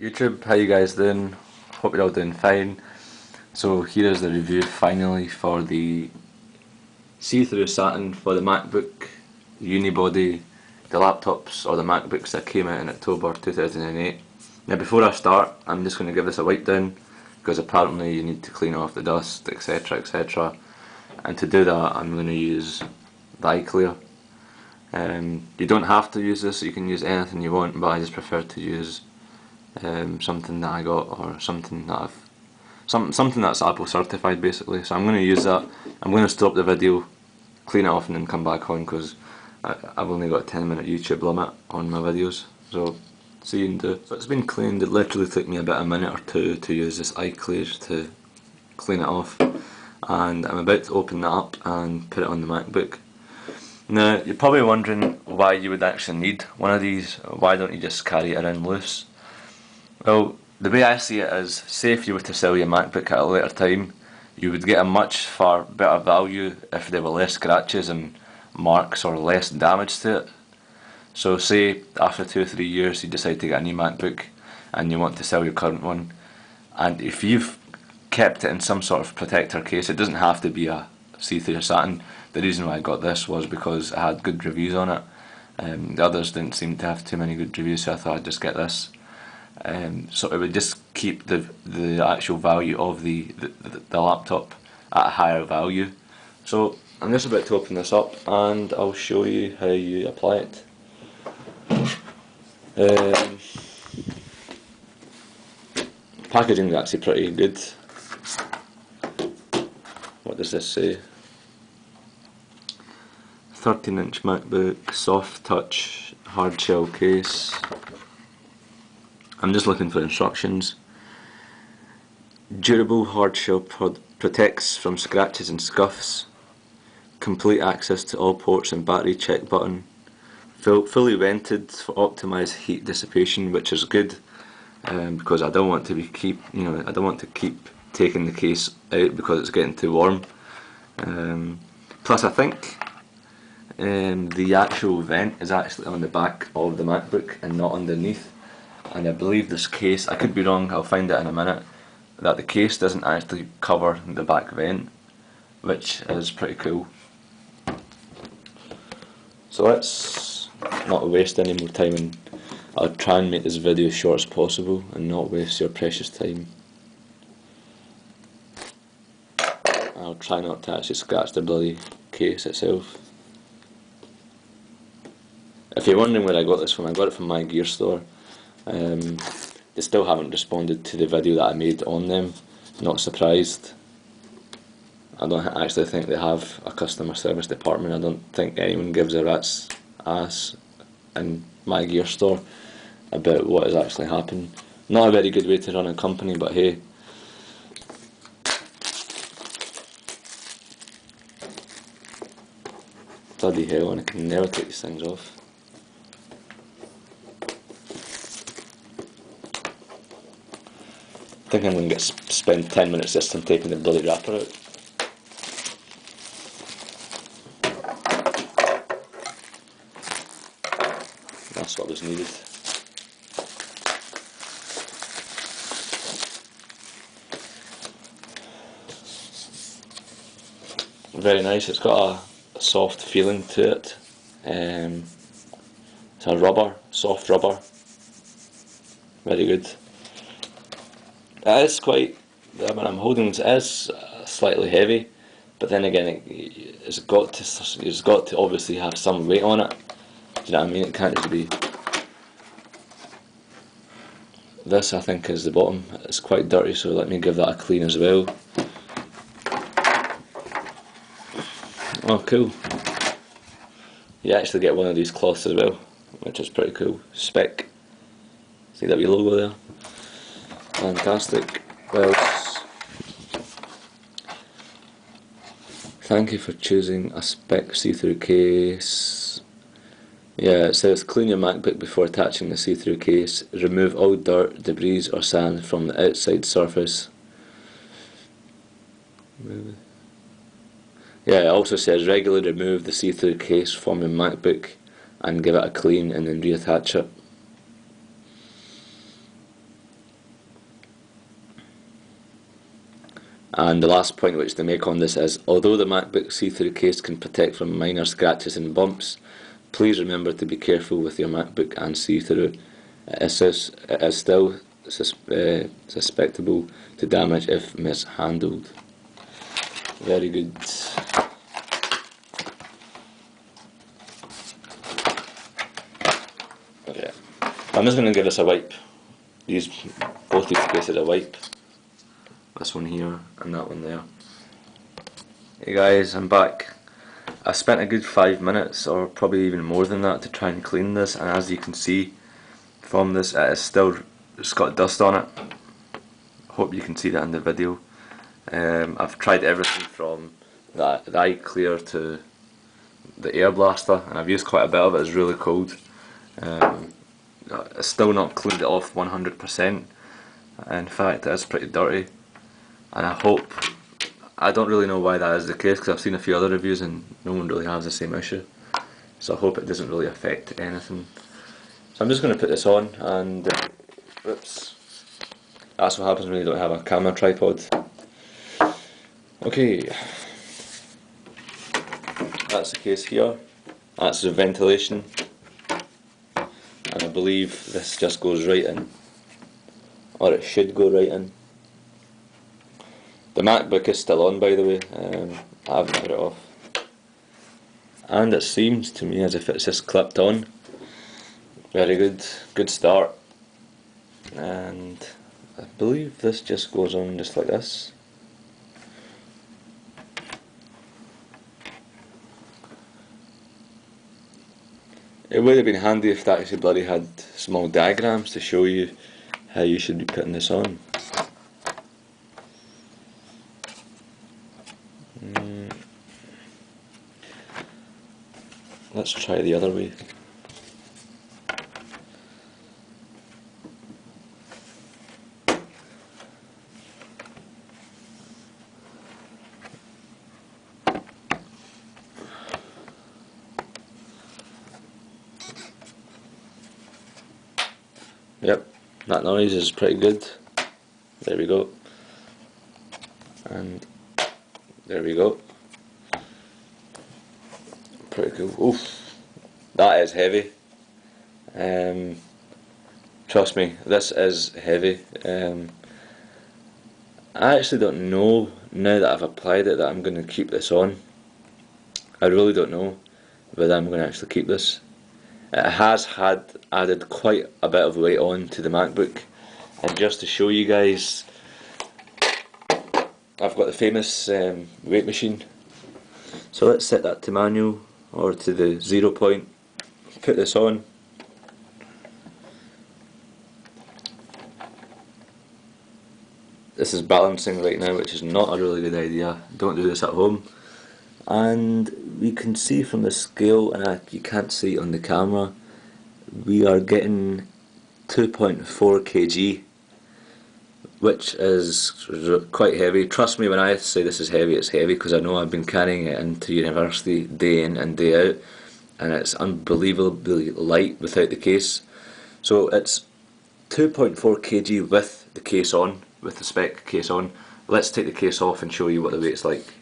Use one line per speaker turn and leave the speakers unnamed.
YouTube, how you guys doing? Hope you're all doing fine. So here is the review finally for the see-through satin for the MacBook, the unibody, the laptops or the MacBooks that came out in October 2008. Now before I start, I'm just going to give this a wipe down because apparently you need to clean off the dust, etc, etc. And to do that I'm going to use the eye clear. You don't have to use this, you can use anything you want, but I just prefer to use something that I got, or something that something that's Apple certified basically. So I'm going to use that. I'm going to stop the video, clean it off and then come back on because I've only got a 10-minute YouTube limit on my videos. So see you in two. So it's been cleaned. It literally took me about a minute or two to use this eye clear to clean it off, and I'm about to open that up and put it on the MacBook. Now you're probably wondering why you would actually need one of these. Why don't you just carry it around loose? Well, the way I see it is, say if you were to sell your MacBook at a later time, you would get a much far better value if there were less scratches and marks or less damage to it. So say after 2 or 3 years you decide to get a new MacBook and you want to sell your current one, and if you've kept it in some sort of protector case, it doesn't have to be a see-through satin. The reason why I got this was because it had good reviews on it. The others didn't seem to have too many good reviews, so I thought I'd just get this. So it would just keep the actual value of the laptop at a higher value. So I'm just about to open this up and I'll show you how you apply it. Packaging is actually pretty good. What does this say? 13-inch MacBook, soft touch, hard shell case. I'm just looking for instructions. Durable hard shell protects from scratches and scuffs. Complete access to all ports and battery check button. Fully vented for optimized heat dissipation, which is good because I don't want to keep taking the case out because it's getting too warm. Plus, I think the actual vent is actually on the back of the MacBook and not underneath. And I believe this case, I could be wrong, I'll find it in a minute, that the case doesn't actually cover the back vent, which is pretty cool. So let's not waste any more time, and I'll try and make this video as short as possible and not waste your precious time. I'll try not to actually scratch the bloody case itself. If you're wondering where I got this from, I got it from my gear store. They still haven't responded to the video that I made on them. Not surprised. I don't actually think they have a customer service department. I don't think anyone gives a rat's ass in my gear store about what has actually happened. Not a very good way to run a company, but hey. Bloody hell, and I can never take these things off. I think I'm going to spend 10 minutes this time taking the bloody wrapper out. That's what was needed. Very nice, it's got a soft feeling to it. It's a rubber, soft rubber. Very good. It is quite, when I'm holding it is slightly heavy, but then again it's got to obviously have some weight on it. Do you know what I mean? It can't just be. This I think is the bottom. It's quite dirty, so let me give that a clean as well. Oh cool. You actually get one of these cloths as well, which is pretty cool. Speck. See that wee logo there? Fantastic. Well, thank you for choosing a Speck see-through case. Yeah, it says clean your MacBook before attaching the see-through case. Remove all dirt, debris or sand from the outside surface. Yeah, it also says regularly remove the see-through case from your MacBook and give it a clean and then reattach it. And the last point which they make on this is, although the MacBook see-through case can protect from minor scratches and bumps, please remember to be careful with your MacBook and see-through. It is still susceptible to damage if mishandled. Very good. Okay. I'm just going to give this a wipe. Both these cases a wipe. This one here and that one there. Hey guys, I'm back. I spent a good 5 minutes, or probably even more than that, to try and clean this, and as you can see from this, it's got dust on it. Hope you can see that in the video. I've tried everything from the eye clear to the air blaster, and I've used quite a bit of it. It's really cold. It's still not cleaned it off 100%. In fact, it is pretty dirty, and I don't really know why that is the case, because I've seen a few other reviews and no one really has the same issue. So I hope it doesn't really affect anything. So I'm just going to put this on, and oops, that's what happens when you don't have a camera tripod. Okay, that's the case here. That's the ventilation, and I believe this just goes right in, or it should go right in. The MacBook is still on, by the way. I haven't got it off, and it seems to me as if it's just clipped on. Very good, good start. And I believe this just goes on just like this. It would have been handy if that actually bloody had small diagrams to show you how you should be putting this on. Let's try the other way. Yep, that noise is pretty good. There we go. And there we go. Pretty cool. Oof, that is heavy. Trust me, this is heavy. I actually don't know, now that I've applied it, that I'm going to keep this on. I really don't know whether I'm going to actually keep this. It has added quite a bit of weight on to the MacBook, and just to show you guys, I've got the famous weight machine. So let's set that to manual, or to the 0 point, put this on. This is balancing right now, which is not a really good idea. Don't do this at home. And we can see from the scale, and you can't see it on the camera, we are getting 2.4 kg, which is quite heavy. Trust me when I say this is heavy, it's heavy, because I know I've been carrying it into university day in and day out, and it's unbelievably light without the case. So it's 2.4 kg with the case on, with the Speck case on. Let's take the case off and show you what the weight's like.